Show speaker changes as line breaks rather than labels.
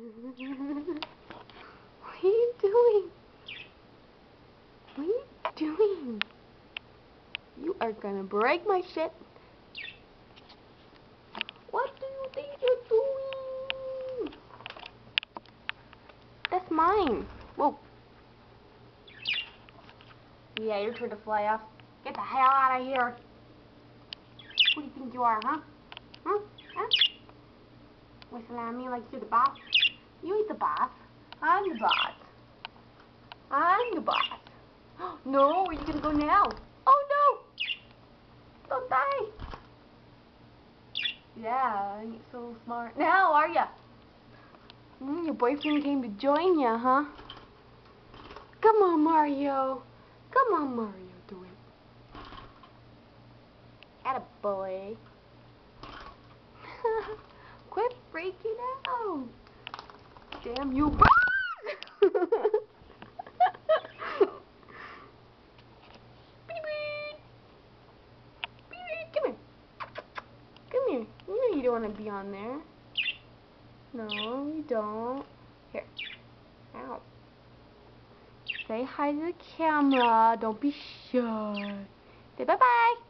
What are you doing? What are you doing? You are gonna break my shit. What do you think you're doing? That's mine. Whoa. Yeah, you're trying to fly off. Get the hell out of here. Who do you think you are, huh? Huh? Whistling at me like you're the boss? You ain't the boss. I'm the boss. I'm the boss. No, where are you gonna go now? Oh no! Don't die! Yeah, you're so smart. Now, are ya? Your boyfriend came to join ya, huh? Come on, Mario. Come on, Mario, do it. Attaboy. Quit freaking out. Damn you. Come here. Come here. You know you don't want to be on there. No, you don't. Here. Ow. Say hi to the camera. Don't be shy. Say bye-bye.